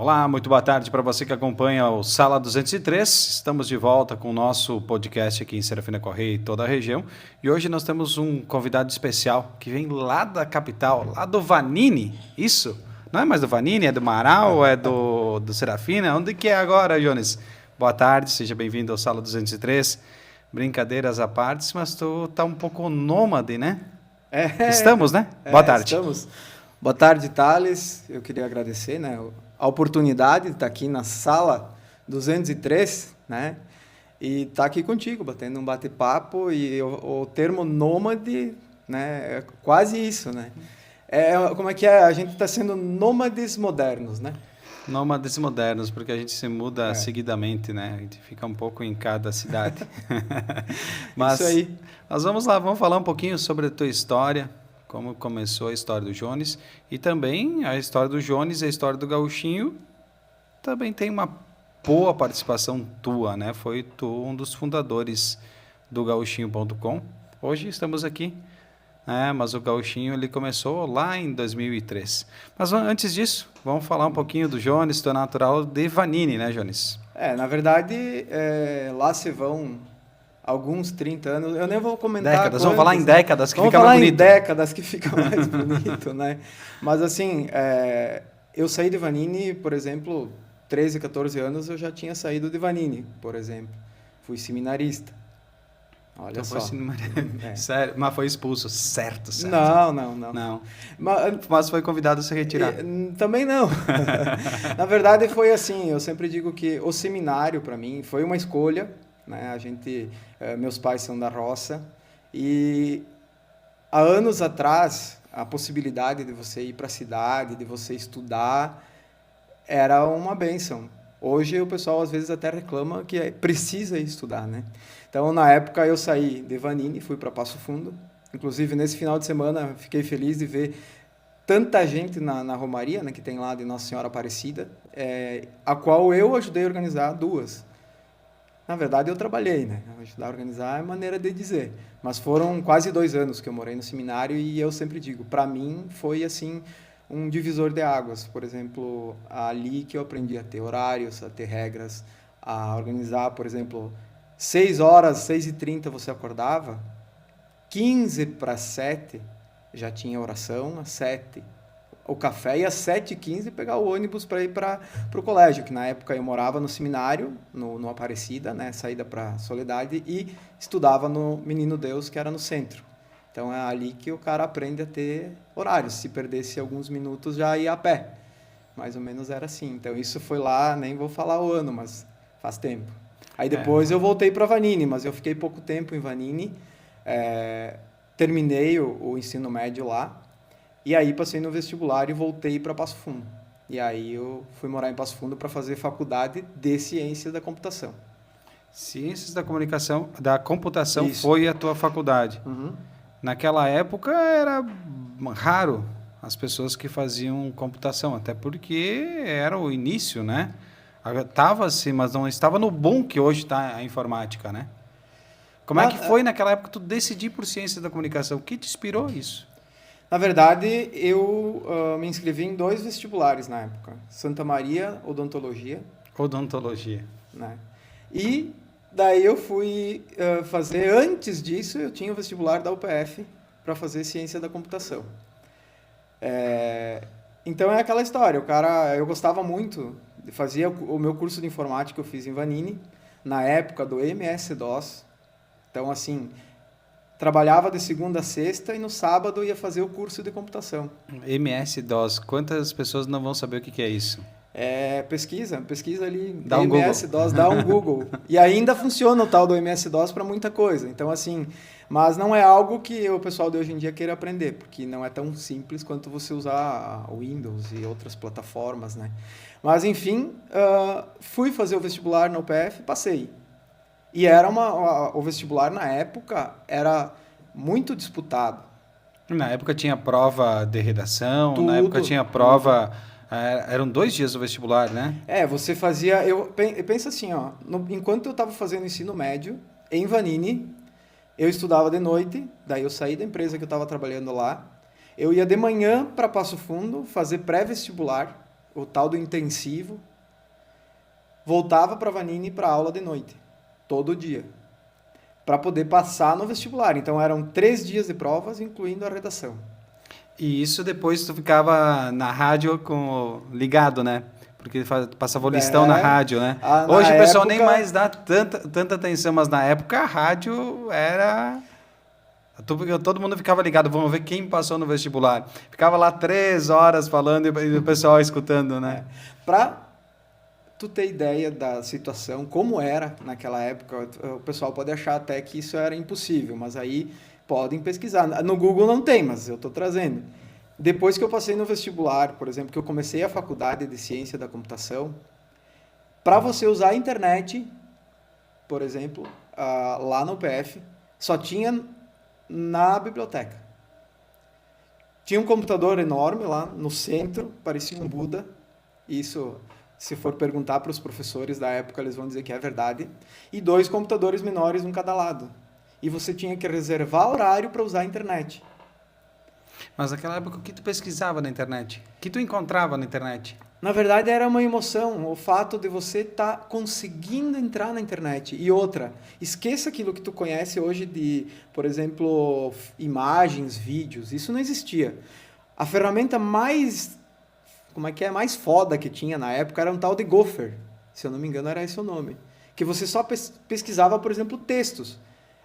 Olá, muito boa tarde para você que acompanha o Sala 203. Estamos de volta com o nosso podcast aqui em Serafina Correia e toda a região. E hoje nós temos um convidado especial que vem lá da capital, lá do Vanini. Isso? Não é mais do Vanini, é do Marau, é do Serafina? Onde que é agora, Jones? Boa tarde, seja bem-vindo ao Sala 203. Brincadeiras à parte, mas tu tá um pouco nômade, né? Estamos, né? Boa tarde. Estamos. Boa tarde, Thales. Eu queria agradecer, né, a oportunidade de estar aqui na sala 203, né? E estar aqui contigo, batendo um bate-papo. E o termo nômade, né, é quase isso, né? Como é que é? A gente está sendo nômades modernos, né? Nômades modernos, porque a gente se muda seguidamente, né? A gente fica um pouco em cada cidade. Mas isso aí. Nós vamos lá, vamos falar um pouquinho sobre a tua história, como começou a história do Jones, e também a história do Jones e a história do Gauchinho também tem uma boa participação tua, né? Foi tu um dos fundadores do Gauchinho.com. Hoje estamos aqui, né? Mas o Gauchinho ele começou lá em 2003. Mas antes disso, vamos falar um pouquinho do Jones, tu é natural de Vanini, né, Jones? Na verdade, lá se vão alguns 30 anos, eu nem vou comentar décadas, vamos falar em décadas que fica mais bonito. Vamos falar em décadas que fica mais bonito, né? Mas assim, eu saí de Vanini, por exemplo, 13, 14 anos eu já tinha saído de Vanini, por exemplo. Fui seminarista. Olha então só. Sério, mas foi expulso, certo. Não. Mas foi convidado a se retirar. Também não. Na verdade foi assim, eu sempre digo que o seminário para mim foi uma escolha, né? Meus pais são da roça e há anos atrás a possibilidade de você ir para a cidade, de você estudar, era uma bênção. Hoje o pessoal às vezes até reclama que precisa ir estudar, né? Então na época eu saí de Vanini, fui para Passo Fundo. Inclusive nesse final de semana fiquei feliz de ver tanta gente na Romaria, né, que tem lá de Nossa Senhora Aparecida, a qual eu ajudei a organizar duas. Na verdade, eu trabalhei, né? Ajudar a organizar é maneira de dizer. Mas foram quase 2 anos que eu morei no seminário e eu sempre digo, para mim foi assim um divisor de águas. Por exemplo, ali que eu aprendi a ter horários, a ter regras, a organizar, por exemplo, 6 horas, 6h30 você acordava, 15 para 7 já tinha oração, às 7 o café e às 7h15 pegar o ônibus para ir para o colégio, que na época eu morava no seminário, no Aparecida, né, saída para Soledade, e estudava no Menino Deus, que era no centro. Então é ali que o cara aprende a ter horários. Se perdesse alguns minutos, já ia a pé. Mais ou menos era assim. Então isso foi lá, nem vou falar o ano, mas faz tempo. Aí depois eu voltei para Vanini, mas eu fiquei pouco tempo em Vanini. Terminei o ensino médio lá. E aí passei no vestibular e voltei para Passo Fundo. E aí eu fui morar em Passo Fundo para fazer faculdade de Ciências da Computação. Ciências da Comunicação, da Computação. Isso. Foi a tua faculdade. Uhum. Naquela época era raro as pessoas que faziam computação, até porque era o início, né? Estava-se, mas não estava no boom que hoje está a informática, né? Como é que foi naquela época tu decidir por Ciências da Comunicação? O que te inspirou isso? Na verdade, eu me inscrevi em 2 vestibulares na época. Santa Maria, Odontologia. Odontologia. Né? E daí eu fui fazer, antes disso, eu tinha o vestibular da UPF para fazer Ciência da Computação. Então é aquela história, eu gostava muito, fazia o meu curso de informática que eu fiz em Vanini, na época do MS-DOS. Então, assim, trabalhava de segunda a sexta e no sábado ia fazer o curso de computação. MS-DOS, quantas pessoas não vão saber o que é isso? Pesquisa ali, dá MS-DOS, dá um Google. E ainda funciona o tal do MS-DOS para muita coisa. Então, assim, mas não é algo que o pessoal de hoje em dia queira aprender, porque não é tão simples quanto você usar o Windows e outras plataformas, né? Mas, enfim, fui fazer o vestibular na UPF e passei. E o vestibular, na época, era muito disputado. Na época tinha prova de redação, na época tinha prova... eram 2 dias o vestibular, né? Você fazia... Pensa assim, ó, enquanto eu estava fazendo ensino médio, em Vanini, eu estudava de noite, daí eu saí da empresa que eu estava trabalhando lá, eu ia de manhã para Passo Fundo fazer pré-vestibular, o tal do intensivo, voltava para Vanini para aula de noite, todo dia, para poder passar no vestibular. Então eram 3 dias de provas, incluindo a redação. E isso depois tu ficava na rádio ligado, né? Porque passava o listão na rádio, né? Hoje o pessoal nem mais dá tanta atenção, mas na época a rádio era... Todo mundo ficava ligado, vamos ver quem passou no vestibular. Ficava lá 3 horas falando e o pessoal escutando, né? Para tu ter ideia da situação, como era naquela época, o pessoal pode achar até que isso era impossível, mas aí podem pesquisar. No Google não tem, mas eu estou trazendo. Depois que eu passei no vestibular, por exemplo, que eu comecei a faculdade de ciência da computação, para você usar a internet, por exemplo, lá no UPF, só tinha na biblioteca. Tinha um computador enorme lá no centro, parecia um Buda. Isso, se for perguntar para os professores da época, eles vão dizer que é verdade. E 2 computadores menores, um cada lado. E você tinha que reservar horário para usar a internet. Mas naquela época, o que tu pesquisava na internet? O que tu encontrava na internet? Na verdade, era uma emoção, o fato de você estar conseguindo entrar na internet. E outra, esqueça aquilo que tu conhece hoje de, por exemplo, imagens, vídeos. Isso não existia. A ferramenta mais foda que tinha na época era um tal de Gopher. Se eu não me engano, era esse o nome. Que você só pesquisava, por exemplo, textos.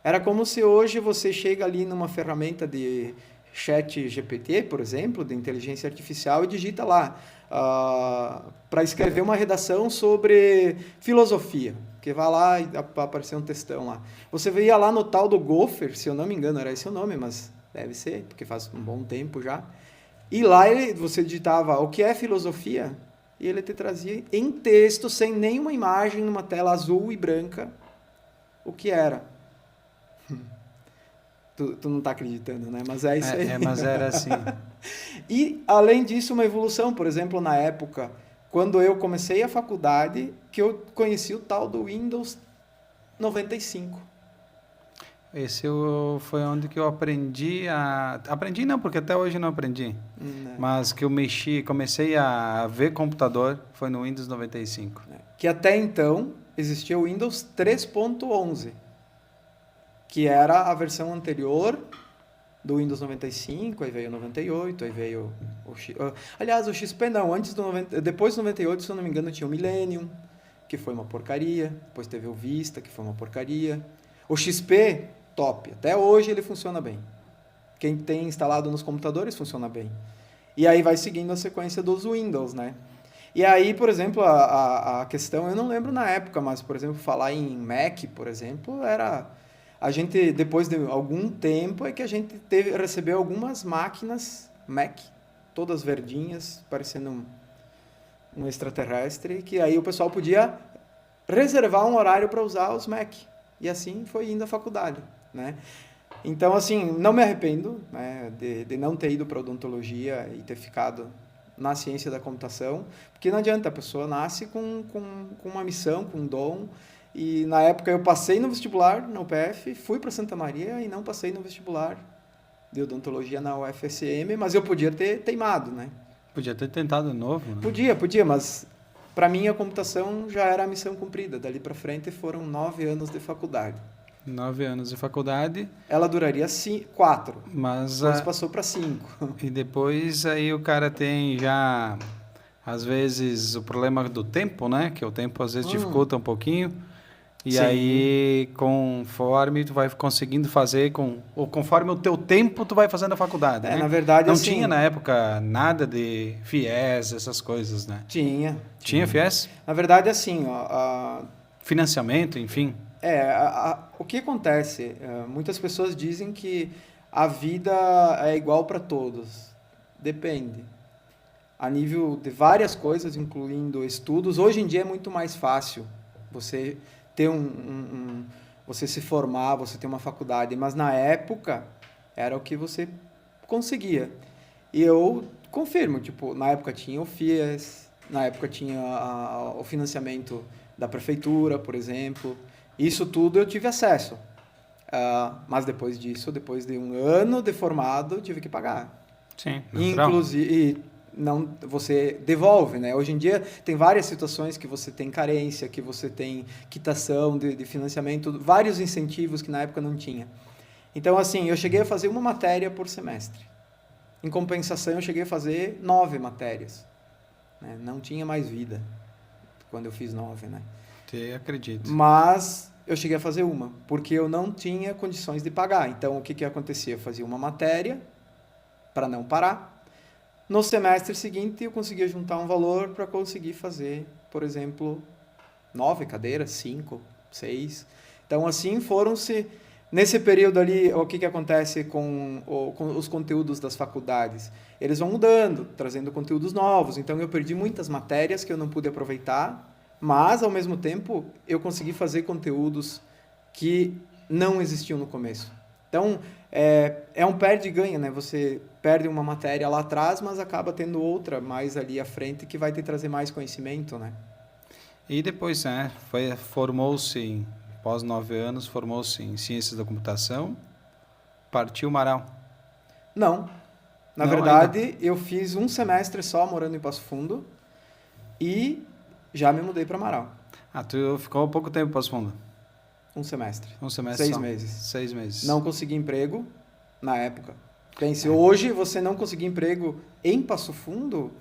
Era como se hoje você chega ali numa ferramenta de chat GPT, por exemplo, de inteligência artificial, e digita lá para escrever uma redação sobre filosofia, que vai lá e aparecer um textão lá. Você ia lá no tal do Gopher, se eu não me engano era esse o nome, mas deve ser, porque faz um bom tempo já, e lá você digitava o que é filosofia, e ele te trazia em texto, sem nenhuma imagem, numa tela azul e branca, o que era. Tu não está acreditando, né? Mas é isso aí. Mas era assim. E, além disso, uma evolução. Por exemplo, na época, quando eu comecei a faculdade, que eu conheci o tal do Windows 95. Esse foi onde que eu aprendi a... Aprendi não, porque até hoje não aprendi. Não. Mas que eu comecei a ver computador, foi no Windows 95. Que até então existia o Windows 3.11. Que era a versão anterior do Windows 95, aí veio o 98, aí veio o aliás, o XP não, depois do 98, se eu não me engano, tinha o Millennium, que foi uma porcaria, depois teve o Vista, que foi uma porcaria. O XP, top, até hoje ele funciona bem. Quem tem instalado nos computadores funciona bem. E aí vai seguindo a sequência dos Windows, né? E aí, por exemplo, a questão, eu não lembro na época, mas, por exemplo, falar em Mac, por exemplo, era... A gente, depois de algum tempo, é que a gente recebeu algumas máquinas Mac, todas verdinhas, parecendo um extraterrestre, que aí o pessoal podia reservar um horário para usar os Mac. E assim foi indo à faculdade, né? Então, assim, não me arrependo, né, de não ter ido para odontologia e ter ficado na ciência da computação, porque não adianta, a pessoa nasce com uma missão, com um dom. E na época eu passei no vestibular na UPF, fui para Santa Maria e não passei no vestibular de odontologia na UFSM, mas eu podia ter teimado, né? Podia ter tentado de novo, né? Podia, mas para mim a computação já era a missão cumprida. Dali para frente foram 9 anos de faculdade. 9 anos de faculdade. Ela duraria 4, mas depois passou para 5. E depois aí o cara tem já, às vezes, o problema do tempo, né? Que o tempo às vezes dificulta um pouquinho. E Sim. Aí, conforme tu vai conseguindo fazer, ou conforme o teu tempo, tu vai fazendo a faculdade, né? Na verdade, não assim, tinha na época nada de FIES, essas coisas, né? Tinha. Tinha FIES? Na verdade, assim, ó, financiamento, enfim. O que acontece? Muitas pessoas dizem que a vida é igual para todos. Depende. A nível de várias coisas, incluindo estudos, hoje em dia é muito mais fácil você ter você se formar, você ter uma faculdade, mas na época era o que você conseguia. E eu confirmo, tipo, na época tinha o FIES, na época tinha o financiamento da prefeitura, por exemplo. Isso tudo eu tive acesso. Mas depois disso, depois de 1 ano de formado, eu tive que pagar. Sim, natural. Inclusive, não, você devolve, né? Hoje em dia tem várias situações que você tem carência, que você tem quitação de financiamento, vários incentivos que na época não tinha. Então, assim, eu cheguei a fazer uma matéria por semestre. Em compensação, eu cheguei a fazer 9 matérias. Né? Não tinha mais vida quando eu fiz 9, né? Te acredito. Mas eu cheguei a fazer uma, porque eu não tinha condições de pagar. Então, o que acontecia? Eu fazia uma matéria para não parar. No semestre seguinte, eu conseguia juntar um valor para conseguir fazer, por exemplo, 9 cadeiras, 5, 6. Então, assim, foram-se... Nesse período ali, o que acontece com os conteúdos das faculdades? Eles vão mudando, trazendo conteúdos novos. Então, eu perdi muitas matérias que eu não pude aproveitar, mas, ao mesmo tempo, eu consegui fazer conteúdos que não existiam no começo. Então, é um perde e ganha, né? Você perde uma matéria lá atrás, mas acaba tendo outra mais ali à frente que vai te trazer mais conhecimento, né? E depois, né, formou-se, após 9 anos, formou-se em Ciências da Computação, partiu Marau. Não. Na Não, verdade, ainda. eu fiz um semestre só morando em Passo Fundo e já me mudei para Marau. Ah, tu ficou pouco tempo em Passo Fundo? Um semestre. Um semestre 6 só? meses. 6 meses. Não consegui emprego na época. Pense, hoje você não conseguir emprego em Passo Fundo,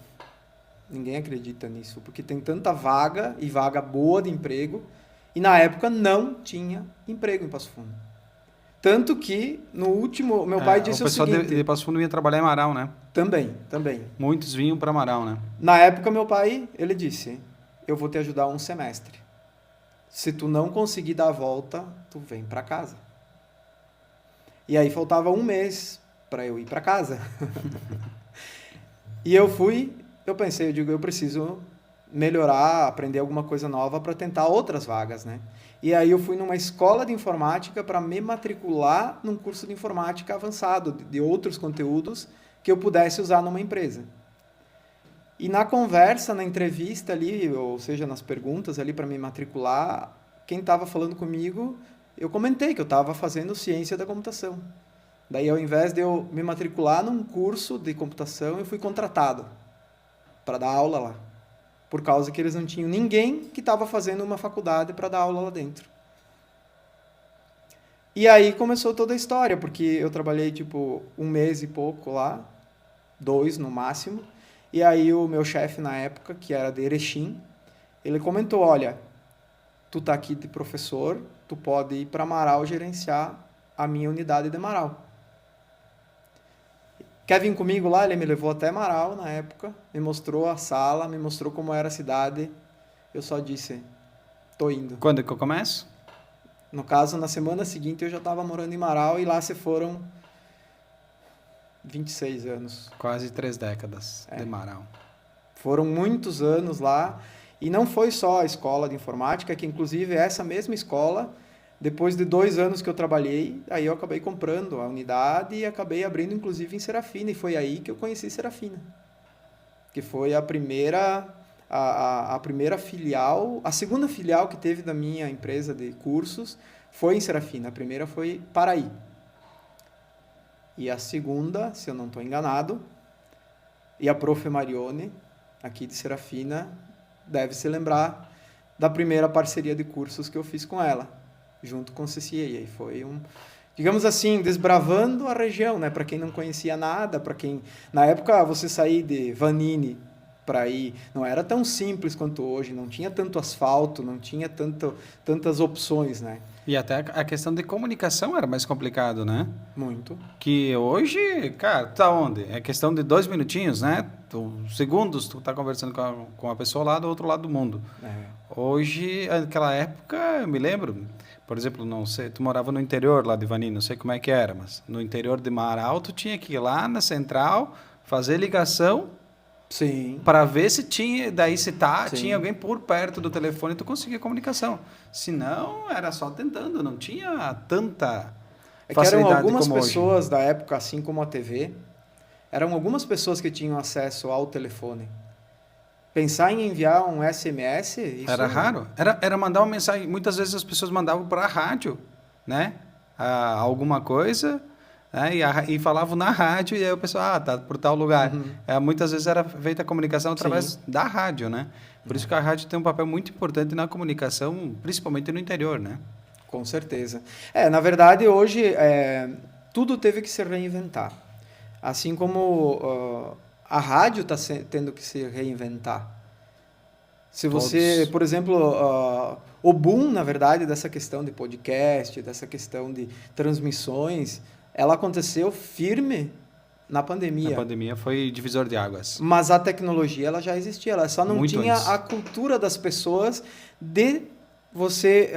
ninguém acredita nisso, porque tem tanta vaga e vaga boa de emprego, e na época não tinha emprego em Passo Fundo. Tanto que no último, meu pai disse o seguinte... O pessoal de Passo Fundo ia trabalhar em Marau, né? Também. Muitos vinham para Marau, né? Na época, meu pai, ele disse, eu vou te ajudar um semestre. Se tu não conseguir dar a volta, tu vem para casa. E aí faltava um mês para eu ir para casa. E eu pensei, eu preciso melhorar, aprender alguma coisa nova para tentar outras vagas, né? E aí eu fui numa escola de informática para me matricular num curso de informática avançado, de outros conteúdos que eu pudesse usar numa empresa. E na conversa, na entrevista ali, ou seja, nas perguntas ali para me matricular, quem estava falando comigo, eu comentei que eu estava fazendo ciência da computação. Daí, ao invés de eu me matricular num curso de computação, eu fui contratado para dar aula lá. Por causa que eles não tinham ninguém que estava fazendo uma faculdade para dar aula lá dentro. E aí começou toda a história, porque eu trabalhei tipo 1 mês e pouco lá, 2 no máximo. E aí o meu chefe na época, que era de Erechim, ele comentou, olha, tu tá aqui de professor, tu pode ir para Marau gerenciar a minha unidade de Marau. Quer vir comigo lá? Ele me levou até Marau na época, me mostrou a sala, me mostrou como era a cidade. Eu só disse, tô indo. Quando que eu começo? No caso, na semana seguinte eu já estava morando em Marau e lá se foram 26 anos. Quase 3 décadas de Marau. Foram muitos anos lá e não foi só a escola de informática, que inclusive essa mesma escola, depois de 2 anos que eu trabalhei, aí eu acabei comprando a unidade e acabei abrindo inclusive em Serafina, e foi aí que eu conheci Serafina, que foi a primeira filial, a segunda filial que teve da minha empresa de cursos foi em Serafina, a primeira foi Paraí. E a segunda, se eu não estou enganado, e a Prof. Marione, aqui de Serafina, deve se lembrar da primeira parceria de cursos que eu fiz com ela, junto com o CCA. Foi digamos assim, desbravando a região, né? Para quem não conhecia nada, para quem... Na época, você sair de Vanini para ir, não era tão simples quanto hoje, não tinha tanto asfalto, não tinha tantas opções, né? E até a questão de comunicação era mais complicado, né? Muito. Que hoje, cara, tá onde? É questão de 2 minutinhos, né? Segundos, tu tá conversando com a pessoa lá do outro lado do mundo. Hoje, naquela época, eu me lembro, por exemplo, não sei, tu morava no interior lá de Vanini, não sei como é que era, mas no interior de Marau, tu tinha que ir lá na central, fazer ligação, sim, para ver se tinha, daí se sim, tinha alguém por perto do telefone e tu conseguia comunicação. Se não, era só tentando, não tinha tanta é que eram facilidade algumas como pessoas hoje. da época, assim como a TV, eram algumas pessoas que tinham acesso ao telefone. Pensar em enviar um SMS... Isso Era raro. Era mandar uma mensagem. Muitas vezes as pessoas mandavam para a rádio, né? Alguma coisa. né? E falavam na rádio, e aí o pessoal, tá por tal lugar. Uhum. Muitas vezes era feita a comunicação através Sim. da rádio, né? Por isso que a rádio tem um papel muito importante na comunicação, principalmente no interior, né? Com certeza. Na verdade, hoje, tudo teve que se reinventar. Assim como a rádio está tendo que se reinventar. Se você, Todos. por exemplo, o boom, na verdade, dessa questão de podcast, dessa questão de transmissões, ela aconteceu firme na Na pandemia. pandemia foi divisor de águas. Mas a tecnologia, ela já existia, ela só não Muito tinha antes. a cultura das pessoas de você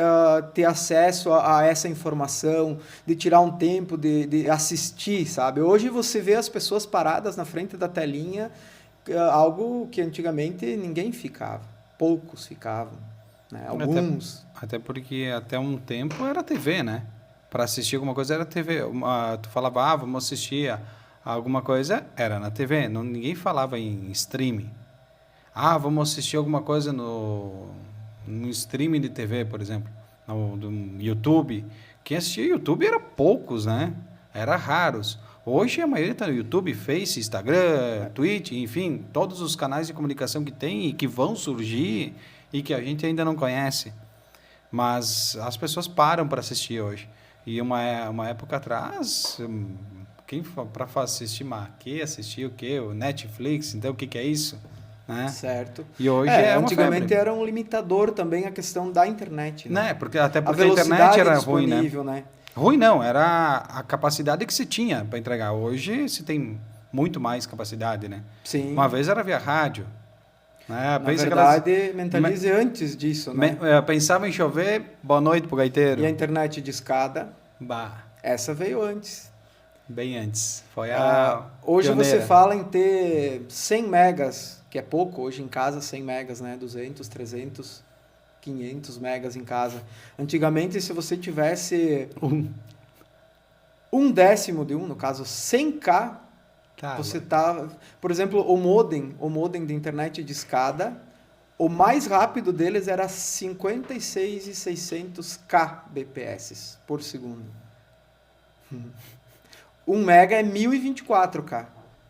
ter acesso a essa informação, de tirar um tempo, de assistir, sabe? Hoje você vê as pessoas paradas na frente da telinha, algo que antigamente ninguém ficava, poucos ficavam, né? Alguns. Até porque até um tempo era TV, né? Para assistir alguma coisa era TV. Tu falava, vamos assistir a alguma coisa, era na TV. Não, ninguém falava em streaming. Vamos assistir alguma coisa no streaming de TV, por exemplo, do YouTube. Quem assistia YouTube era poucos, né? Era raros. Hoje a maioria está no YouTube, Face, Instagram, Twitch, enfim, todos os canais de comunicação que tem e que vão surgir e que a gente ainda não conhece. Mas as pessoas param para assistir hoje. E uma época atrás, quem para assistir assistir o quê? O Netflix, então o que é isso? Né? Certo. E hoje é uma antigamente febre. era um limitador também a questão da internet, né? Porque a internet velocidade era ruim, né? disponível, né? Ruim não, era a capacidade que se tinha para entregar. Hoje se tem muito mais capacidade, né? Sim. Uma vez era via rádio. Né? Na verdade, mentalize antes disso, né? Pensava em chover, boa noite pro gaiteiro. E a internet de escada, Bah, essa veio antes. bem antes. Foi hoje pioneira. você fala em ter 100 megas, que é pouco, hoje em casa 100 megas, né? 200, 300, 500 megas em casa. Antigamente, se você tivesse um décimo de no caso 100K, você tá, por exemplo, o modem de internet de escada, o mais rápido deles era 56.600 kbps por segundo. 1 mega é 1024K,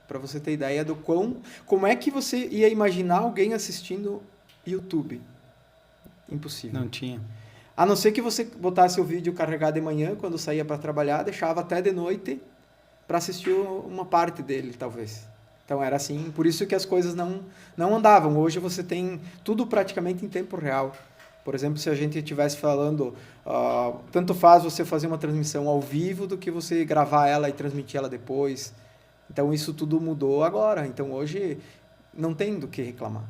para você ter ideia do como é que você ia imaginar alguém assistindo YouTube. Impossível. Não tinha. A não ser que você botasse o vídeo carregar de manhã, quando saía para trabalhar, deixava até de noite para assistir uma parte dele, talvez. Então era assim, por isso que as coisas não andavam. Hoje você tem tudo praticamente em tempo real. Por exemplo, se a gente estivesse falando, tanto faz você fazer uma transmissão ao vivo do que você gravar ela e transmitir ela depois. Então isso tudo mudou agora. Então hoje não tem do que reclamar.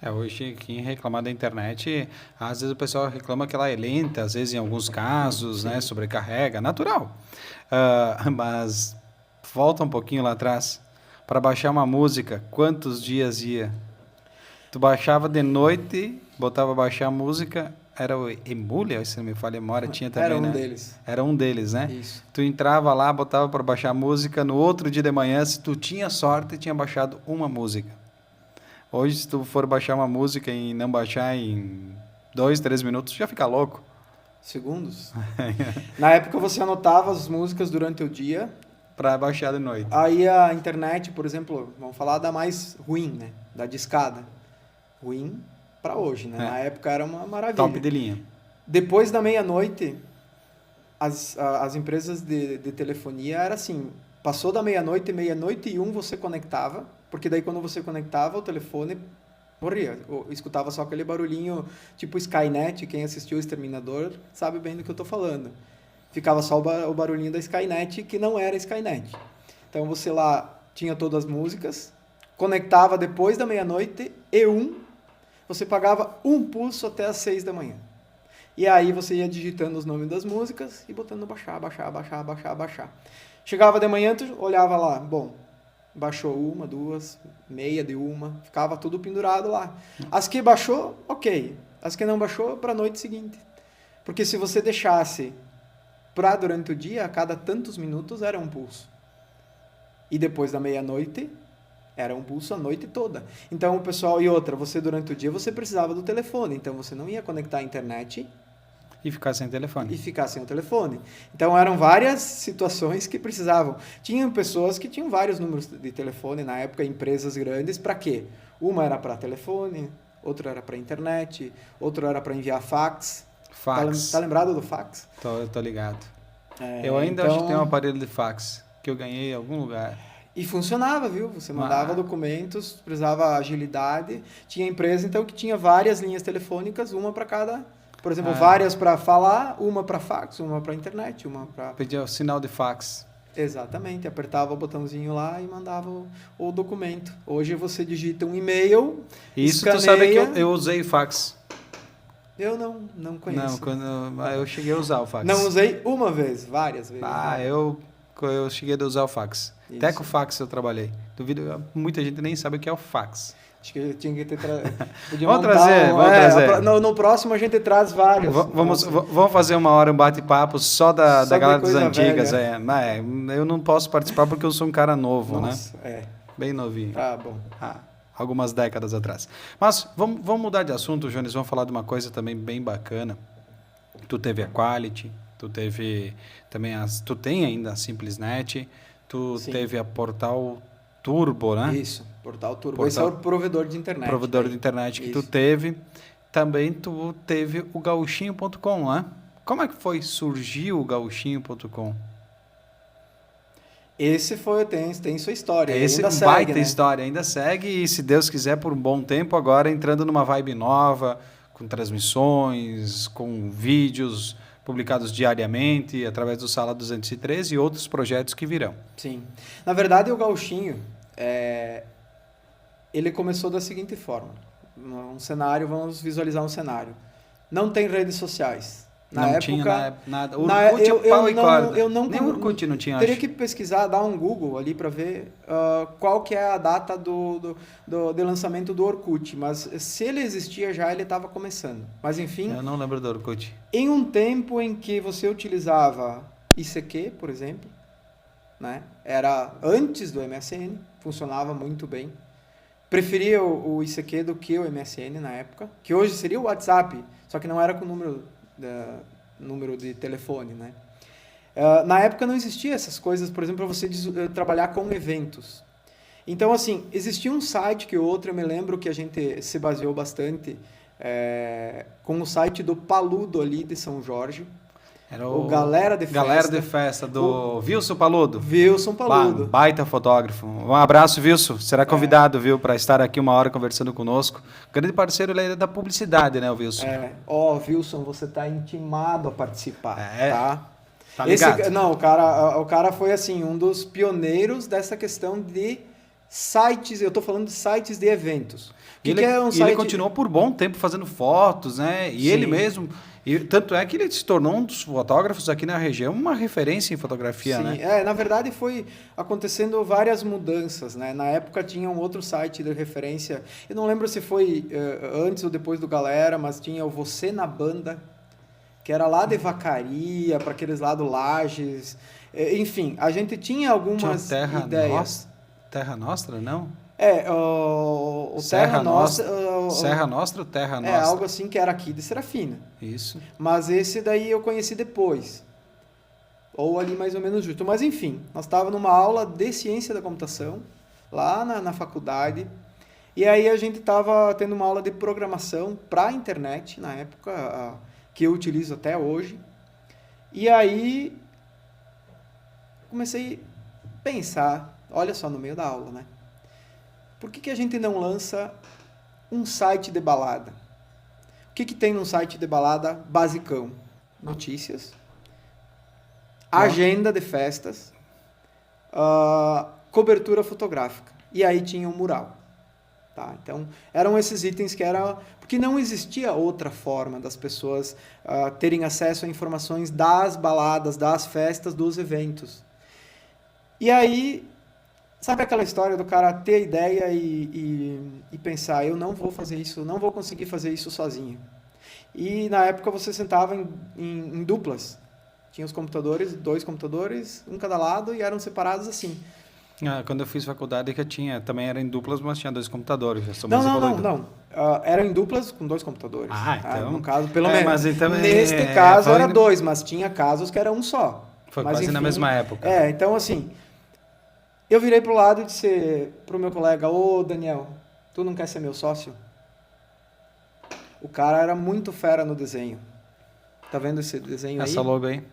Hoje, quem reclamar da internet, às vezes o pessoal reclama que ela é lenta, às vezes em alguns casos, né, sobrecarrega, natural. Mas volta um pouquinho lá atrás. Para baixar uma música, quantos dias ia? Tu baixava de noite, botava baixar a música, era o Emule, se não me falha a memória, tinha também, Era um né? deles. Era um deles, né? Isso. Tu entrava lá, botava para baixar a música, no outro dia de manhã, se tu tinha sorte, tinha baixado uma música. Hoje, se tu for baixar uma música e não baixar em 2, 3 minutos, já fica louco. Segundos. Na época você anotava as músicas durante o dia. Para baixar de noite. Aí a internet, por exemplo, vamos falar da mais ruim, né? Da discada. Ruim para hoje, né? Na época era uma maravilha. Top de linha. Depois da meia-noite, as empresas de telefonia era assim, passou da meia-noite, meia-noite e 1 você conectava, porque daí quando você conectava o telefone morria. Eu escutava só aquele barulhinho tipo Skynet, quem assistiu o Exterminador sabe bem do que eu estou falando. Ficava só o barulhinho da Skynet, que não era Skynet. Então você lá tinha todas as músicas, conectava depois da meia-noite e você pagava um pulso até às 6 da manhã. E aí você ia digitando os nomes das músicas e botando baixar. Chegava de manhã, tu olhava lá, bom, baixou 1, 2, meia de 1, ficava tudo pendurado lá. As que baixou, ok. As que não baixou, para a noite seguinte. Porque se você deixasse para durante o dia, a cada tantos minutos era um pulso. E depois da meia-noite, era um pulso a noite toda. Então o pessoal, e outra, você durante o dia você precisava do telefone, então você não ia conectar a internet E ficar sem telefone. E ficar sem o telefone. Então, eram várias situações que precisavam. Tinham pessoas que tinham vários números de telefone, na época, empresas grandes, para quê? Uma era para telefone, outra era para internet, outra era para enviar fax. Fax. Tá lembrado do fax? Tô ligado. Eu ainda acho que tenho um aparelho de fax que eu ganhei em algum lugar. E funcionava, viu? Você mandava documentos, precisava agilidade. Tinha empresa, então, que tinha várias linhas telefônicas, uma para cada... Por exemplo, várias para falar, uma para fax, uma para internet, uma para... Pedia o sinal de fax. Exatamente. Apertava o botãozinho lá e mandava o documento. Hoje você digita um e-mail, Isso escaneia... tu sabe que eu usei fax. Eu não conheço. Eu cheguei a usar o fax. Não usei uma vez, várias vezes. Eu cheguei a usar o fax. Isso. Até com o fax eu trabalhei. Duvido, muita gente nem sabe o que é o fax. Acho que eu tinha que ter... Vamos trazer. No próximo a gente traz vários. Vamos fazer uma hora um bate-papo só da galera das antigas. Eu não posso participar porque eu sou um cara novo, Nossa, né? Bem novinho. Tá bom. Algumas décadas atrás. Mas vamos mudar de assunto, Jones. Vamos falar de uma coisa também bem bacana. Tu teve a Quality, tu teve também tu tem ainda a SimplesNet, Sim. teve a Portal Turbo, né? Isso, Portal Turbo. Esse é o provedor de internet. Provedor de internet que tu teve. Também tu teve o Gauchinho.com, né? Como é que surgiu o Gauchinho.com? Esse tem sua história. Esse ainda baita segue, né? história, ainda segue e, se Deus quiser, por um bom tempo, agora entrando numa vibe nova, com transmissões, com vídeos publicados diariamente, através do Sala 213 e outros projetos que virão. Sim. Na verdade, o Gauchinho, ele começou da seguinte forma. Vamos visualizar um cenário. Não tem redes sociais. Não época, tinha nada. Orkut Nem o Orkut não tinha. Teria que pesquisar, dar um Google ali para ver qual que é a data do lançamento do Orkut. Mas se ele existia já, ele estava começando. Mas enfim... Eu não lembro do Orkut. Em um tempo em que você utilizava ICQ, por exemplo, né? Era antes do MSN, funcionava muito bem. Preferia o ICQ do que o MSN na época, que hoje seria o WhatsApp, só que não era com número de telefone, né? Na época não existia essas coisas, por exemplo, para você trabalhar com eventos. Então, assim, existia um site que outro, eu me lembro que a gente se baseou bastante com o site do Paludo ali de São Jorge. Era o Galera de Festa, do Wilson Paludo. Wilson Paludo. Baita fotógrafo. Um abraço, Wilson. Será convidado, viu, para estar aqui uma hora conversando conosco. Grande parceiro ele é da publicidade, né, o Wilson? Wilson, você está intimado a participar, tá? Tá ligado? O cara foi, assim, um dos pioneiros dessa questão de sites, eu estou falando de sites de eventos. Ele continuou por bom tempo fazendo fotos, né? E Sim. Ele mesmo... tanto é que ele se tornou um dos fotógrafos aqui na região, uma referência em fotografia, Sim, né? Na verdade foi acontecendo várias mudanças, né? Na época tinha um outro site de referência, eu não lembro se foi antes ou depois do Galera, mas tinha o Você na Banda, que era lá de Vacaria, para aqueles lá do Lages, enfim, a gente tinha algumas ideias. Terra Nostra, não? O Terra Nostra... Serra Nostra ou Terra Nostra? Algo assim que era aqui de Serafina. Isso. Mas esse daí eu conheci depois. Ou ali mais ou menos junto. Mas enfim, nós estávamos numa aula de ciência da computação, lá na faculdade, e aí a gente estava tendo uma aula de programação para a internet, na época, que eu utilizo até hoje. E aí comecei a pensar, olha só, no meio da aula, né? Por que a gente não lança um site de balada? O que tem num site de balada basicão? Notícias, agenda de festas, cobertura fotográfica. E aí tinha um mural. Tá? Então, eram esses itens que eram... Porque não existia outra forma das pessoas terem acesso a informações das baladas, das festas, dos eventos. E aí... Sabe aquela história do cara ter a ideia e pensar, eu não vou fazer isso, não vou conseguir fazer isso sozinho. E na época você sentava em duplas. Tinha os computadores, 2 computadores, um cada lado, e eram separados assim. Quando eu fiz faculdade que eu tinha, também era em duplas, mas tinha 2 computadores. Não. Eram em duplas com 2 computadores. Então... No caso, pelo menos. Mas então, neste caso era 2, mas tinha casos que era um só. Foi mas, quase enfim, na mesma época. Então assim, eu virei pro lado e disse pro meu colega, ô Daniel, tu não quer ser meu sócio? O cara era muito fera no desenho. Tá vendo esse desenho aí? Essa logo aí.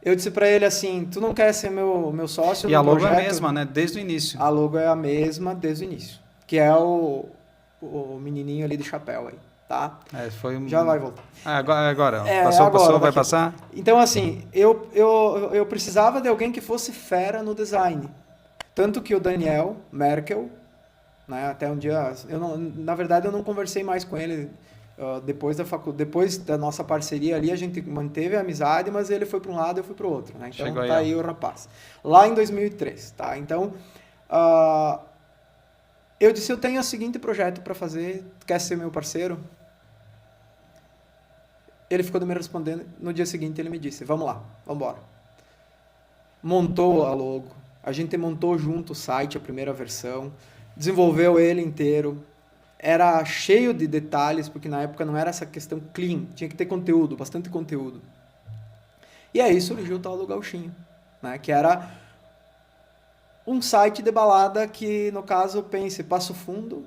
Eu disse pra ele assim, tu não quer ser meu sócio? E a logo projeto? é a mesma, né? Desde o início. A logo é a mesma desde o início. Que é o menininho ali de chapéu aí, tá? Já vai voltar. Agora. Passou, vai passar? Então, assim, eu precisava de alguém que fosse fera no design. Tanto que o Daniel Merkel, né, até um dia... na verdade, eu não conversei mais com ele depois da nossa parceria ali, a gente manteve a amizade, mas ele foi para um lado e eu fui para o outro. Né? Então, chegou aí o rapaz. Lá em 2003, tá? Então, eu disse, eu tenho o seguinte projeto para fazer, quer ser meu parceiro? Ele ficou me respondendo, no dia seguinte ele me disse, vamos lá, vamos embora. Montou a logo, a gente montou junto o site, a primeira versão, desenvolveu ele inteiro, era cheio de detalhes, porque na época não era essa questão clean, tinha que ter conteúdo, bastante conteúdo. E aí surgiu o tal do Gauchinho, né, que era um site de balada que, no caso, pense, Passo Fundo,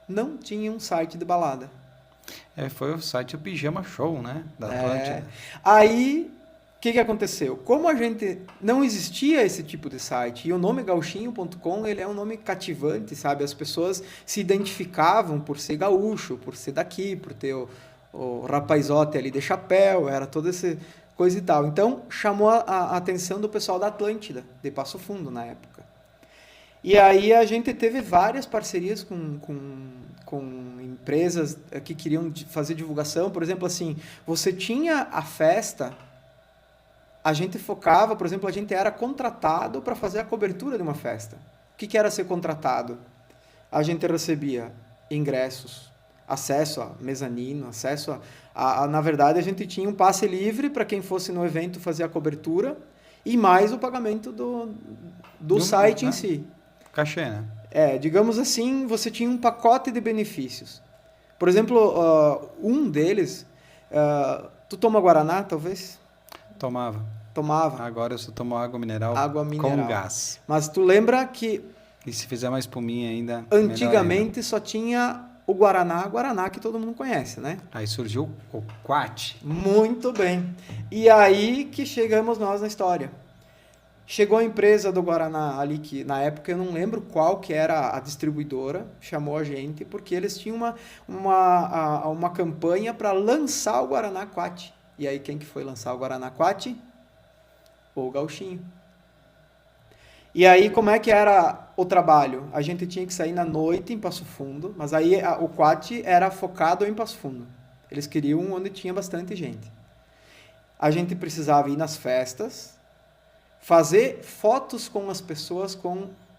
não tinha um site de balada. Foi o site o Pijama Show, né? Da Atlântida. Aí, o que aconteceu? Como a gente não existia esse tipo de site, e o nome gauchinho.com, ele é um nome cativante, sabe? As pessoas se identificavam por ser gaúcho, por ser daqui, por ter o rapazote ali de chapéu, era toda essa coisa e tal. Então, chamou a atenção do pessoal da Atlântida, de Passo Fundo, na época. E aí a gente teve várias parcerias com empresas que queriam fazer divulgação. Por exemplo, assim, você tinha a festa, a gente focava, por exemplo, a gente era contratado para fazer a cobertura de uma festa. O que era ser contratado? A gente recebia ingressos, acesso a mezanino, acesso na verdade, a gente tinha um passe livre para quem fosse no evento fazer a cobertura e mais o pagamento do site em si. Cachê, né? Digamos assim, você tinha um pacote de benefícios. Por exemplo, um deles... tu toma Guaraná, talvez? Tomava. Agora eu só tomo água mineral com gás. Mas tu lembra que... E se fizer uma espuminha ainda... Antigamente só tinha o Guaraná que todo mundo conhece, né? Aí surgiu o Quat. Muito bem. E aí que chegamos nós na história. Chegou a empresa do Guaraná ali, que na época eu não lembro qual que era a distribuidora, chamou a gente, porque eles tinham uma campanha para lançar o Guaraná Quat. E aí quem que foi lançar o Guaraná Quat? O Gauchinho. E aí como é que era o trabalho? A gente tinha que sair na noite em Passo Fundo, mas aí o Quat era focado em Passo Fundo. Eles queriam onde tinha bastante gente. A gente precisava ir nas festas, fazer fotos com as pessoas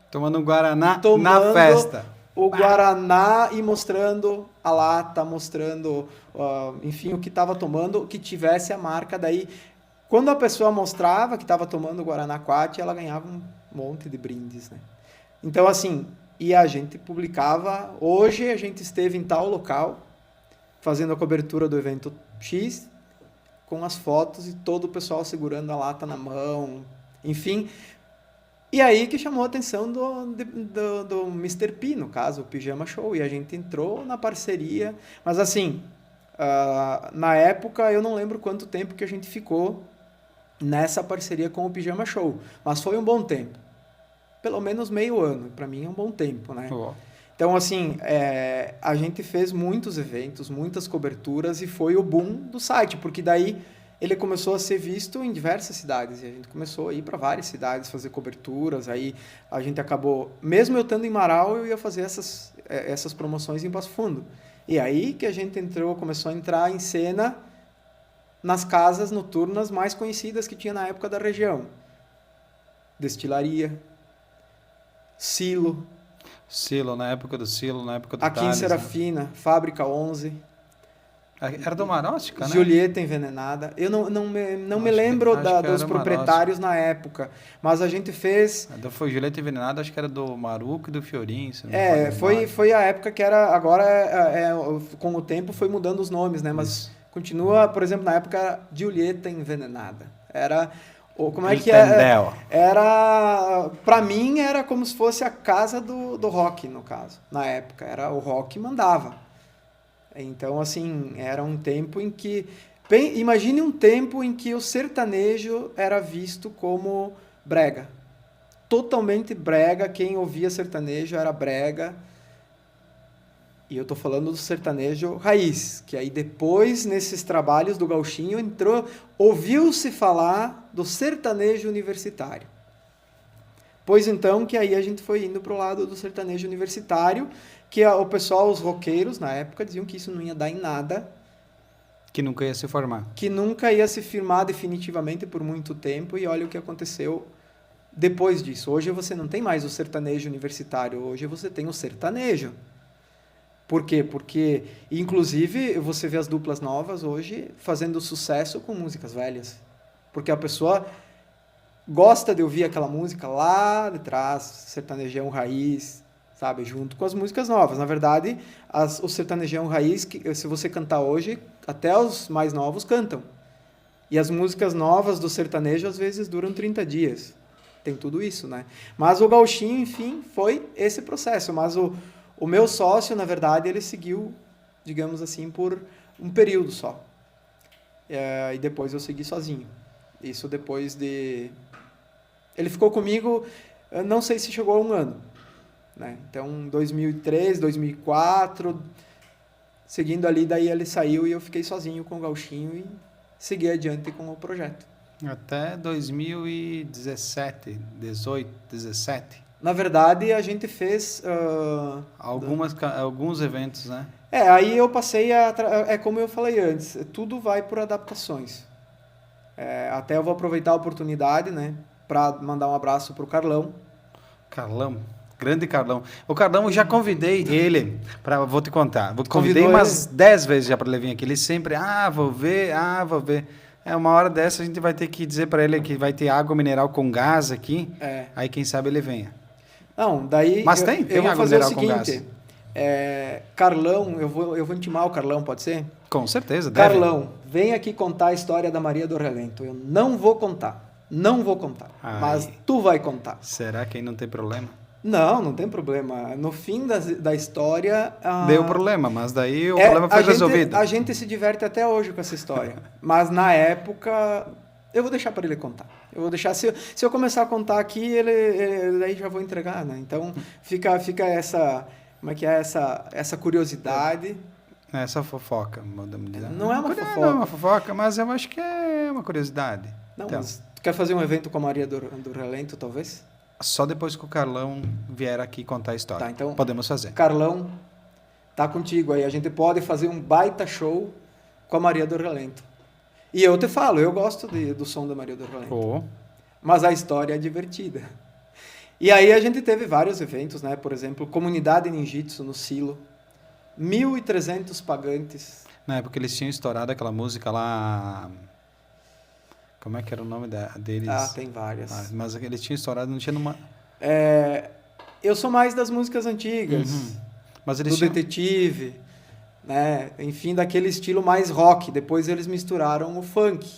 tomando um Guaraná na festa. O Guaraná e mostrando a lata, mostrando, enfim, o que estava tomando, que tivesse a marca. Daí, quando a pessoa mostrava que estava tomando o Guaraná Quat, ela ganhava um monte de brindes, né? Então, assim, e a gente publicava. Hoje a gente esteve em tal local, fazendo a cobertura do evento X, com as fotos e todo o pessoal segurando a lata na mão, enfim. E aí que chamou a atenção do Mr. P, no caso, o Pijama Show, e a gente entrou na parceria, mas assim, na época eu não lembro quanto tempo que a gente ficou nessa parceria com o Pijama Show, mas foi um bom tempo, pelo menos meio ano, para mim é um bom tempo, né? Oh. Então, assim, a gente fez muitos eventos, muitas coberturas e foi o boom do site, porque daí ele começou a ser visto em diversas cidades, e a gente começou a ir para várias cidades fazer coberturas, aí a gente acabou, mesmo eu estando em Marau, eu ia fazer essas promoções em Passo Fundo. E aí que a gente começou a entrar em cena nas casas noturnas mais conhecidas que tinha na época da região. Destilaria, Silo, na época do Silo, na época do aqui Thales, em Serafina, né? Fábrica 11. Era do Maróstica, né? Julieta Envenenada. Eu não me lembro dos proprietários na época, mas a gente fez... Foi Julieta Envenenada, acho que era do Maruco e do Fiorin. Foi a época que era... Agora, com o tempo, foi mudando os nomes, né? Mas Isso. continua, por exemplo, na época, Julieta Envenenada. Era... Como é que era? Pra mim, era como se fosse a casa do rock, no caso. Na época, era o rock que mandava. Então, assim, era um tempo em que... imagine um tempo em que o sertanejo era visto como brega. Totalmente brega. Quem ouvia sertanejo era brega. E eu tô falando do sertanejo raiz, que aí depois, nesses trabalhos do Gauchinho, ouviu-se falar do sertanejo universitário. Pois então, que aí a gente foi indo pro lado do sertanejo universitário, que o pessoal, os roqueiros, na época, diziam que isso não ia dar em nada. Que nunca ia se formar. Que nunca ia se firmar definitivamente por muito tempo, e olha o que aconteceu depois disso. Hoje você não tem mais o sertanejo universitário, hoje você tem o sertanejo. Por quê? Porque, inclusive, você vê as duplas novas hoje fazendo sucesso com músicas velhas. Porque a pessoa gosta de ouvir aquela música lá de trás, sertanejão raiz, sabe? Junto com as músicas novas. Na verdade, o sertanejão raiz, que se você cantar hoje, até os mais novos cantam. E as músicas novas do sertanejo, às vezes, duram 30 dias. Tem tudo isso, né? Mas o Gauchinho, enfim, foi esse processo. Mas o meu sócio, na verdade, ele seguiu, digamos assim, por um período só. E depois eu segui sozinho. Isso depois de... Ele ficou comigo, não sei se chegou a um ano. Né? Então, 2003, 2004, seguindo ali, daí ele saiu e eu fiquei sozinho com o Gauchinho e segui adiante com o projeto. Até 2017, 18, 17. Na verdade, a gente fez... alguns eventos, né? Aí eu passei a... como eu falei antes, tudo vai por adaptações. Até eu vou aproveitar a oportunidade, né, para mandar um abraço pro Carlão. Carlão, grande Carlão. O Carlão, eu já convidei ele, vou te contar. Convidei umas 10 vezes já para ele vir aqui. Ele sempre, vou ver. Uma hora dessa a gente vai ter que dizer para ele que vai ter água mineral com gás aqui. Aí quem sabe ele venha. Não, daí... Mas tem água mineral com gás. Carlão, eu vou intimar o Carlão, pode ser? Com certeza, deve. Carlão, vem aqui contar a história da Maria do Relento. Eu não vou contar. Mas tu vai contar. Será que aí não tem problema? Não tem problema. No fim da história... Deu problema, mas daí o problema foi resolvido. A gente se diverte até hoje com essa história. Mas na época... Eu vou deixar para ele contar. Eu vou deixar... Se eu começar a contar aqui, daí já vou entregar, né? Então, fica essa... Como é que é essa curiosidade? Essa fofoca, podemos dizer. Não é uma fofoca. Não é uma fofoca, mas eu acho que é uma curiosidade. Não, então, mas tu quer fazer um evento com a Maria do Relento, talvez? Só depois que o Carlão vier aqui contar a história. Tá, então, podemos fazer. Carlão, tá contigo aí. A gente pode fazer um baita show com a Maria do Relento. E eu te falo, eu gosto do som da Maria do Relento. Mas a história é divertida. E aí a gente teve vários eventos, né? Por exemplo, Comunidade Ninjitsu no Silo. 1.300 pagantes. Na época eles tinham estourado aquela música lá... Como é que era o nome deles? Tem várias. Mas eles tinham estourado, não tinha numa... Eu sou mais das músicas antigas. Uhum. Mas eles do Detetive, né? Enfim, daquele estilo mais rock. Depois eles misturaram o funk.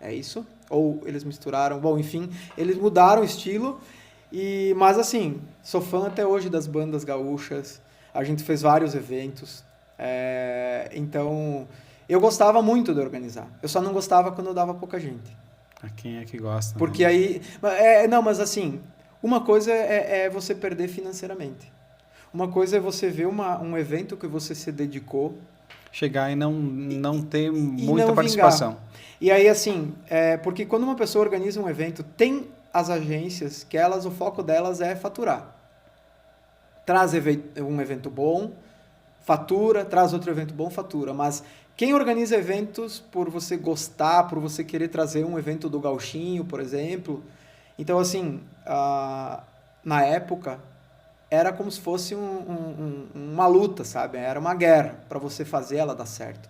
É isso? Ou eles misturaram... Bom, enfim, eles mudaram o estilo. Mas assim, sou fã até hoje das bandas gaúchas. A gente fez vários eventos. Então, eu gostava muito de organizar. Eu só não gostava quando dava pouca gente. Quem é que gosta? Porque aí... Não, mas assim, uma coisa é você perder financeiramente. Uma coisa é você ver um evento que você se dedicou. Chegar e não ter muita participação. Vingar. E aí, assim, porque quando uma pessoa organiza um evento, tem as agências que o foco delas é faturar. Traz um evento bom, fatura, traz outro evento bom, fatura. Mas quem organiza eventos por você gostar, por você querer trazer um evento do Gauchinho, por exemplo. Então, assim, na época, era como se fosse uma luta, sabe? Era uma guerra para você fazer ela dar certo.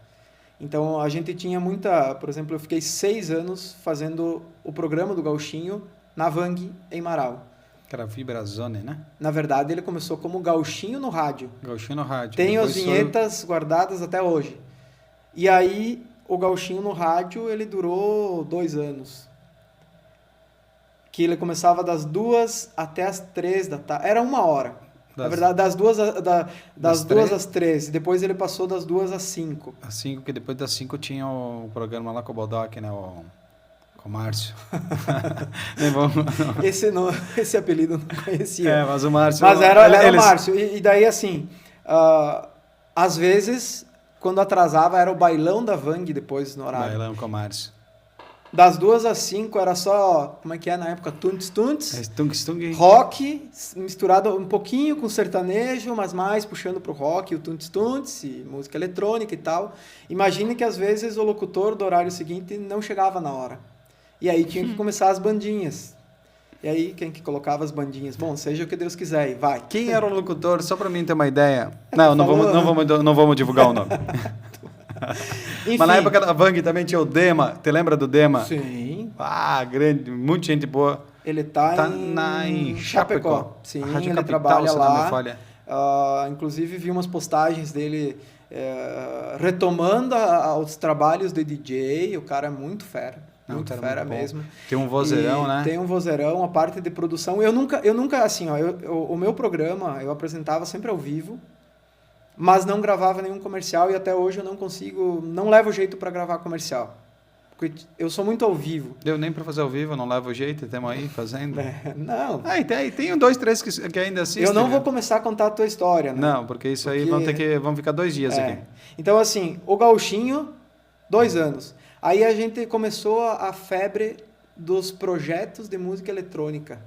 Então a gente tinha muita, por exemplo, eu fiquei 6 anos fazendo o programa do Gauchinho na Vang em Marau. Que era Vibrazone, né? Na verdade ele começou como Gauchinho no rádio. Gauchinho no rádio. Tenho as Depois vinhetas guardadas até hoje. E aí o Gauchinho no rádio ele durou 2 anos. Que ele começava das 2 até as 3 da tarde. Era 1 hora. Na verdade, das 2 às 3. Depois ele passou das 2 às 5. Às 5, que depois das 5 tinha o programa lá com o Bodoc, né? Com o Márcio. Esse apelido eu não conhecia. É, mas o Márcio... Mas era o Márcio. E daí, assim, às vezes, quando atrasava, era o bailão da Vang depois no horário. Bailão com o Márcio. Das 2 às 5 era só, como é que é na época? Tunts. Stung. Rock, misturado um pouquinho com sertanejo, mas mais puxando pro rock, o tunts, e música eletrônica e tal. Imagine que às vezes o locutor do horário seguinte não chegava na hora. E aí tinha que começar as bandinhas. E aí quem que colocava as bandinhas? Bom, seja o que Deus quiser, e vai. Quem era o locutor? Só para mim ter uma ideia. Não vamos divulgar o nome. Enfim. Mas na época da Vang também tinha o Dema. Te lembra do Dema? Sim. Grande, muita gente boa. Ele tá em Chapecó. Sim, Rádio ele Capital, trabalha se não me lá. falha. Inclusive vi umas postagens dele retomando os trabalhos de DJ. O cara é muito fera. Muito fera mesmo. Tem um vozeirão, né? Tem um vozeirão, a parte de produção. Eu nunca assim, o meu programa eu apresentava sempre ao vivo, mas não gravava nenhum comercial e até hoje eu não levo jeito para gravar comercial. Porque eu sou muito ao vivo. Deu nem para fazer ao vivo, não levo jeito, estamos aí fazendo. Não. Tem 2, 3 que ainda assistem. Eu não vou começar a contar a tua história, né? Não, porque isso aí vão ficar 2 dias aqui. Então, assim, o Gauchinho, 2 anos. Aí a gente começou a febre dos projetos de música eletrônica.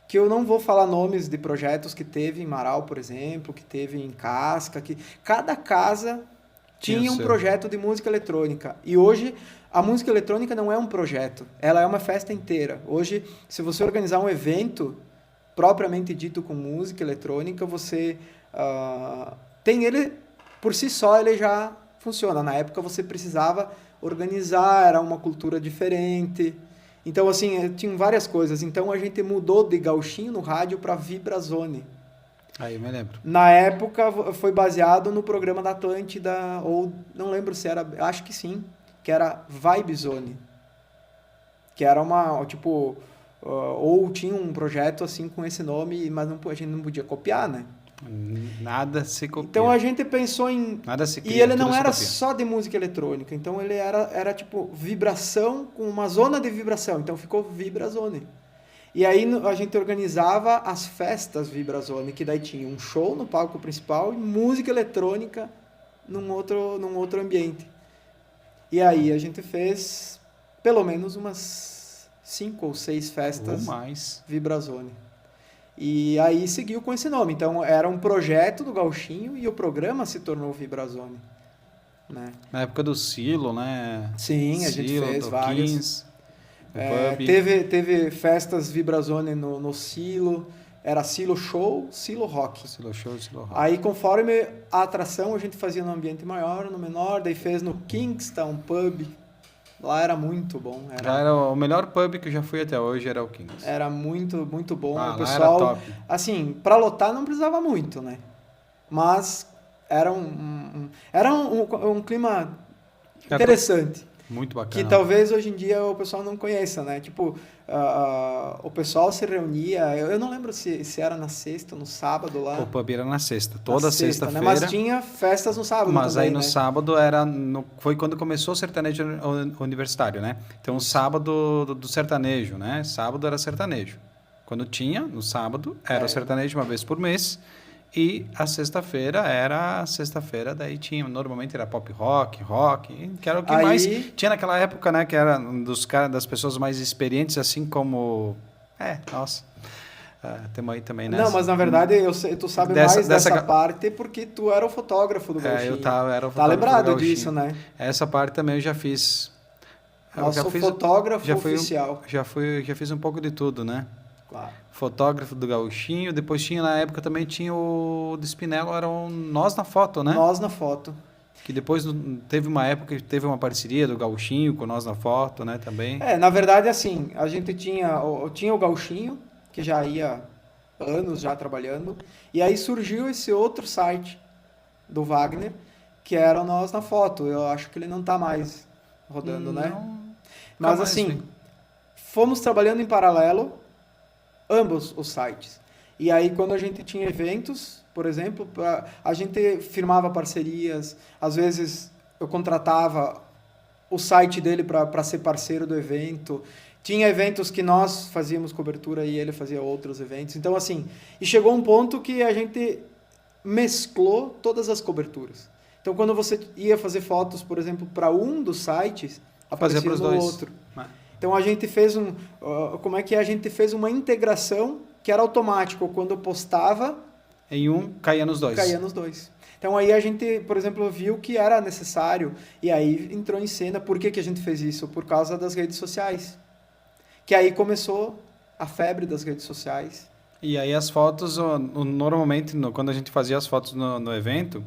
Que eu não vou falar nomes de projetos que teve em Marau, por exemplo, que teve em Casca, que cada casa tinha um projeto de música eletrônica. E hoje a música eletrônica não é um projeto, ela é uma festa inteira. Hoje, se você organizar um evento propriamente dito com música eletrônica, você tem ele, por si só, ele já funciona. Na época você precisava organizar, era uma cultura diferente. Então, assim, tinha várias coisas. Então, a gente mudou de Gauchinho no rádio para Vibrazone. Aí, eu me lembro. Na época, foi baseado no programa da Atlântida, ou não lembro se era, acho que sim, que era Vibezone. Que era uma, tipo, ou tinha um projeto assim com esse nome, mas a gente não podia copiar, né? Nada se copia. Então a gente pensou em... Nada se cria, e ele não era copia. só de música eletrônica, então ele era tipo vibração com uma zona de vibração, então ficou Vibrazone. E aí a gente organizava as festas Vibrazone, que daí tinha um show no palco principal e música eletrônica num outro ambiente. E aí a gente fez pelo menos umas 5 ou 6 festas ou mais. Vibrazone. E aí seguiu com esse nome. Então, era um projeto do Gauchinho e o programa se tornou Vibrazone. Né? Na época do Silo, né? Sim, a gente fez vários. Teve festas Vibrazone no Silo. Era Silo Show, Silo Rock. Silo Show, Silo Rock. Aí, conforme a atração, a gente fazia no ambiente maior, no menor. Daí fez no Kingston Pub. Lá era muito bom. Era o melhor pub que eu já fui até hoje, era o Kings. Era muito, muito bom. O era pessoal, top. Assim, para lotar não precisava muito, né? Mas era um clima interessante. Muito bacana. Que talvez hoje em dia o pessoal não conheça, né? Tipo, o pessoal se reunia... Eu não lembro se era na sexta ou no sábado lá. O pub era na sexta. Toda sexta-feira. Né? Mas tinha festas no sábado mas também, aí no né? sábado foi quando começou o sertanejo universitário, né? Então, o sábado do sertanejo, né? Sábado era sertanejo. Quando tinha, no sábado, era o sertanejo uma vez por mês. E a sexta-feira daí tinha, normalmente era pop rock, que era o que mais tinha naquela época, né? Que era das pessoas mais experientes, assim como... temos aí também, né? Não, mas na verdade, tu sabe mais dessa parte porque tu era o fotógrafo do Gauchinho. Era o fotógrafo. Tá lembrado disso, né? Essa parte também eu já fiz. Nosso fotógrafo oficial. Já fiz um pouco de tudo, né? Claro. Fotógrafo do Gauchinho, depois na época também tinha o do Spinello, era Nós na Foto, né? Nós na Foto. Que depois teve uma época que teve uma parceria do Gauchinho com nós na foto, né, também. Na verdade, assim, a gente tinha o Gauchinho, que já ia anos já trabalhando, e aí surgiu esse outro site do Wagner, que era o Nós na Foto. Eu acho que ele não está mais rodando, né? Mas assim, fomos trabalhando em paralelo ambos os sites. E aí quando a gente tinha eventos, por exemplo, a gente firmava parcerias, às vezes eu contratava o site dele para ser parceiro do evento. Tinha eventos que nós fazíamos cobertura e ele fazia outros eventos. Então, assim, e chegou um ponto que a gente mesclou todas as coberturas. Então, quando você ia fazer fotos, por exemplo, para um dos sites, aparecia no outro. Então, a gente fez a gente fez uma integração que era automático. Quando eu postava... Em um, caía nos dois. Caía nos dois. Então, aí a gente, por exemplo, viu que era necessário e aí entrou em cena. Por que a gente fez isso? Por causa das redes sociais. Que aí começou a febre das redes sociais. E aí as fotos, normalmente, quando a gente fazia as fotos no evento,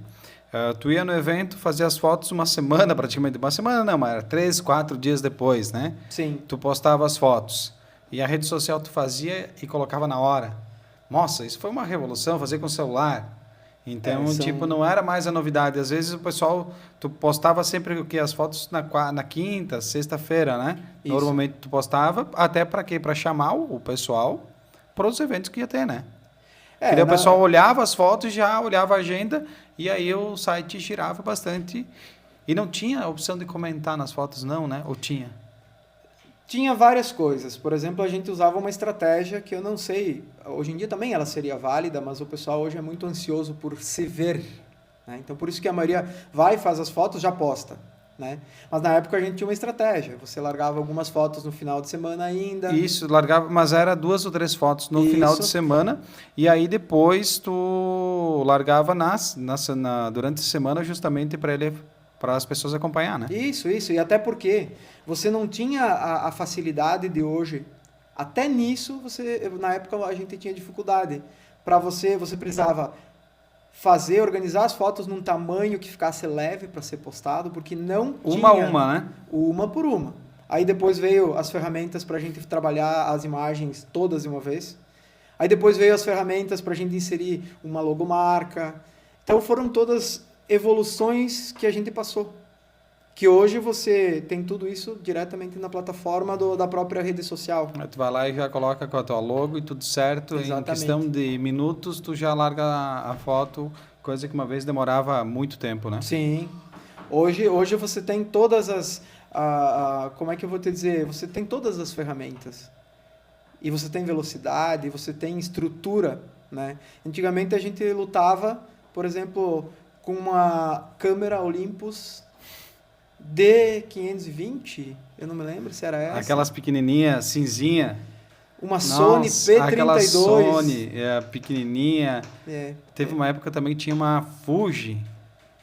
tu ia no evento, fazia as fotos uma semana, praticamente. Uma semana não, mas era 3, 4 dias depois, né? Sim. Tu postava as fotos. E a rede social tu fazia e colocava na hora. Nossa, isso foi uma revolução, fazer com o celular. Então, não era mais a novidade. Às vezes o pessoal, tu postava sempre as fotos na quinta, sexta-feira, né? Isso. Normalmente tu postava, até para quê? Para chamar o pessoal para os eventos que ia ter, né? E daí o pessoal olhava as fotos, já olhava a agenda, e aí o site girava bastante. E não tinha a opção de comentar nas fotos, não, né? Ou tinha? Tinha várias coisas. Por exemplo, a gente usava uma estratégia que eu não sei, hoje em dia também ela seria válida, mas o pessoal hoje é muito ansioso por se ver, né? Então, por isso que a maioria vai, faz as fotos, já posta, né? Mas na época a gente tinha uma estratégia. Você largava algumas fotos no final de semana ainda. Isso, largava, mas era 2 ou 3 fotos no final de semana, e aí depois tu largava durante a semana justamente para as pessoas acompanhar, né? Isso. E até porque você não tinha a facilidade de hoje. Até nisso, na época a gente tinha dificuldade. Para você precisava organizar as fotos num tamanho que ficasse leve para ser postado, porque não tinha... Uma, né? Uma por uma. Aí depois veio as ferramentas para a gente trabalhar as imagens todas de uma vez. Aí depois veio as ferramentas para a gente inserir uma logomarca. Então foram todas evoluções que a gente passou. Que hoje você tem tudo isso diretamente na plataforma da própria rede social. Tu vai lá e já coloca com a tua logo e tudo certo. Exatamente. Em questão de minutos, tu já larga a foto, coisa que uma vez demorava muito tempo, né? Sim. Hoje você tem todas as... como é que eu vou te dizer? Você tem todas as ferramentas. E você tem velocidade, você tem estrutura, né? Antigamente a gente lutava, por exemplo, com uma câmera Olympus D520, eu não me lembro se era essa. Aquelas pequenininhas, cinzinha. Uma Sony P32. Aquela Sony, pequenininha. Teve uma época também que tinha uma Fuji.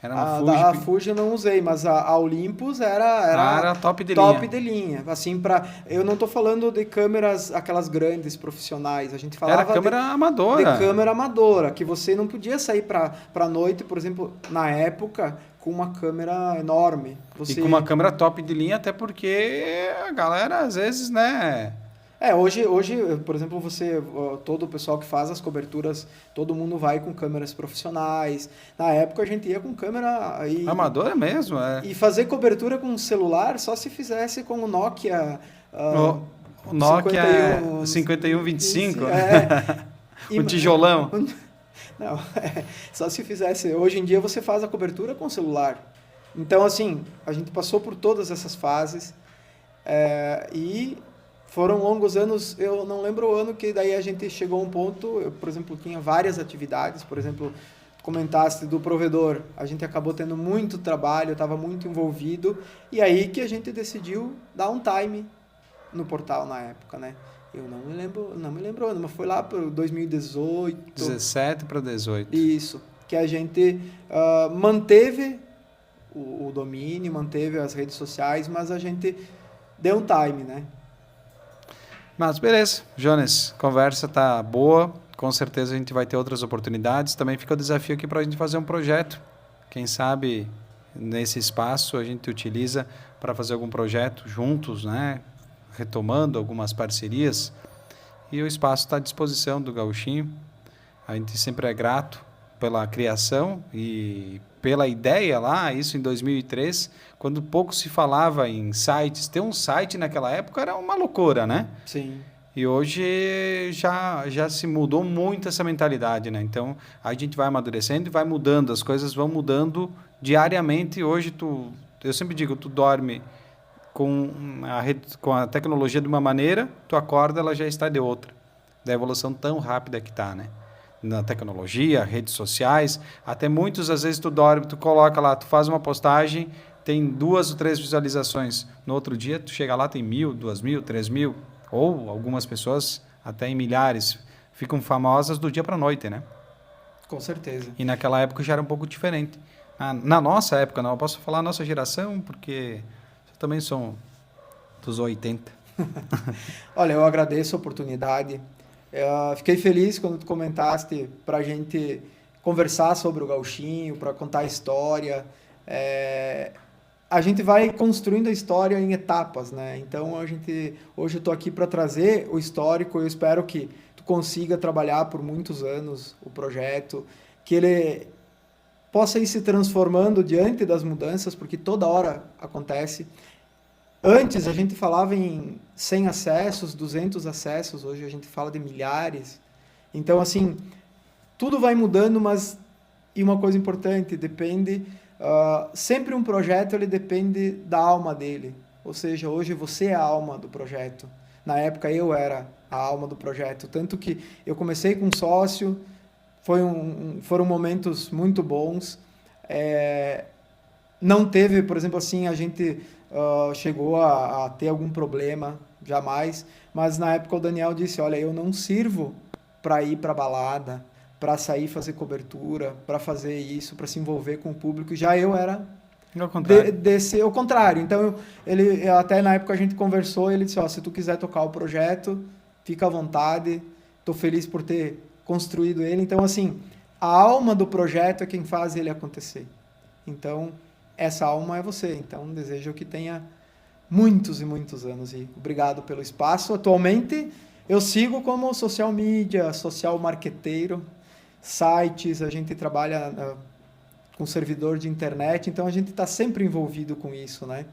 Era uma Fuji. A Fuji eu não usei, mas a Olympus era top de linha. Assim, eu não estou falando de câmeras, aquelas grandes, profissionais. A gente falava era câmera amadora. De câmera amadora, que você não podia sair para noite, por exemplo, na época, com uma câmera enorme. E com uma câmera top de linha, até porque a galera, às vezes, né... Hoje, por exemplo, todo o pessoal que faz as coberturas, todo mundo vai com câmeras profissionais. Na época a gente ia com câmera... amadora mesmo, E fazer cobertura com celular só se fizesse com o Nokia... o Nokia 5125. O tijolão. Não, só se fizesse... Hoje em dia você faz a cobertura com o celular. Então, assim, a gente passou por todas essas fases e... Foram longos anos, eu não lembro o ano que daí a gente chegou a um ponto, eu, por exemplo, tinha várias atividades, por exemplo, comentaste do provedor, a gente acabou tendo muito trabalho, estava muito envolvido, e aí que a gente decidiu dar um time no portal na época, né? Eu não me lembro o ano, mas foi lá para 2018. 17 para 18. Isso, que a gente manteve o domínio, manteve as redes sociais, mas a gente deu um time, né? Mas beleza, Jones, conversa tá boa, com certeza a gente vai ter outras oportunidades. Também fica o desafio aqui para a gente fazer um projeto, quem sabe nesse espaço a gente utiliza para fazer algum projeto juntos, né? Retomando algumas parcerias. E o espaço está à disposição do Gauchinho. A gente sempre é grato pela criação e pela ideia lá, isso em 2003, quando pouco se falava em sites. Ter um site naquela época era uma loucura, né? Sim. E hoje já se mudou muito essa mentalidade, né? Então, a gente vai amadurecendo e vai mudando, as coisas vão mudando diariamente. Hoje, eu sempre digo, tu dorme com a tecnologia de uma maneira, tu acorda, ela já está de outra. Da evolução tão rápida que está, né? Na tecnologia, redes sociais, até muitos, às vezes, tu dorme, tu coloca lá, tu faz uma postagem, tem 2 ou 3 visualizações. No outro dia, tu chega lá, tem 1.000, 2.000, 3.000, ou algumas pessoas até em milhares, ficam famosas do dia para a noite, né? Com certeza. E naquela época já era um pouco diferente. Na nossa época, não, eu posso falar nossa geração, porque eu também sou dos 80. Olha, eu agradeço a oportunidade. Fiquei feliz quando tu comentaste para a gente conversar sobre o Gauchinho, para contar a história. A gente vai construindo a história em etapas, né? Então, hoje eu estou aqui para trazer o histórico. Eu espero que tu consiga trabalhar por muitos anos o projeto, que ele possa ir se transformando diante das mudanças, porque toda hora acontece. Antes a gente falava em 100 acessos, 200 acessos, hoje a gente fala de milhares. Então, assim, tudo vai mudando, mas, e uma coisa importante, sempre um projeto ele depende da alma dele. Ou seja, hoje você é a alma do projeto. Na época eu era a alma do projeto. Tanto que eu comecei com um sócio, foram momentos muito bons. Não teve, por exemplo, assim, a gente chegou a ter algum problema, jamais. Mas na época o Daniel disse, olha, eu não sirvo para ir para balada, para sair fazer cobertura, para fazer isso, para se envolver com o público. Já eu era o contrário. Então, ele até na época a gente conversou, ele disse, se tu quiser tocar o projeto, fica à vontade, estou feliz por ter construído ele. Então, assim, a alma do projeto é quem faz ele acontecer. Então, essa alma é você. Então, desejo que tenha muitos e muitos anos. E obrigado pelo espaço. Atualmente, eu sigo como social media, social marqueteiro, sites, a gente trabalha com servidor de internet, então a gente está sempre envolvido com isso, né?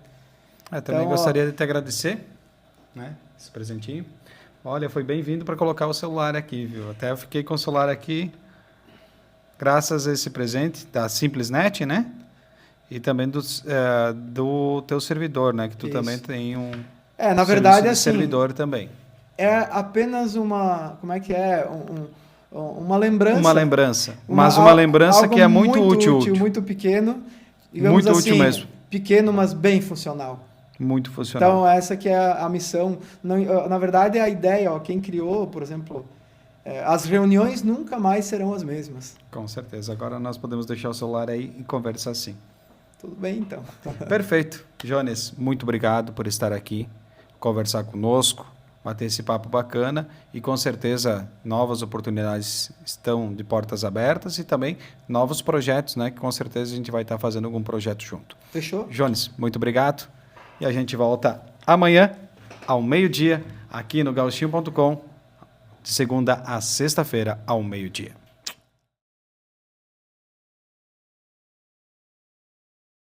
Também gostaria de te agradecer, né, esse presentinho. Olha, foi bem-vindo para colocar o celular aqui, viu? Até eu fiquei com o celular aqui, graças a esse presente da SimplesNet, né? E também do teu servidor, né? Que tu também tem um na verdade, assim, servidor também. É apenas uma... Como é que é? Uma lembrança. Uma lembrança. Mas uma lembrança que é muito útil. Muito pequeno. Digamos muito assim, útil mesmo. Pequeno, mas bem funcional. Muito funcional. Então, essa que é a missão. Na verdade, a ideia, quem criou, por exemplo, as reuniões nunca mais serão as mesmas. Com certeza. Agora nós podemos deixar o celular aí e conversar assim. Tudo bem, então. Perfeito. Jones, muito obrigado por estar aqui, conversar conosco, bater esse papo bacana e com certeza novas oportunidades estão de portas abertas e também novos projetos, né? Que com certeza a gente vai estar fazendo algum projeto junto. Fechou? Jones, muito obrigado e a gente volta amanhã ao meio-dia aqui no gauchinho.com, de segunda a sexta-feira ao meio-dia.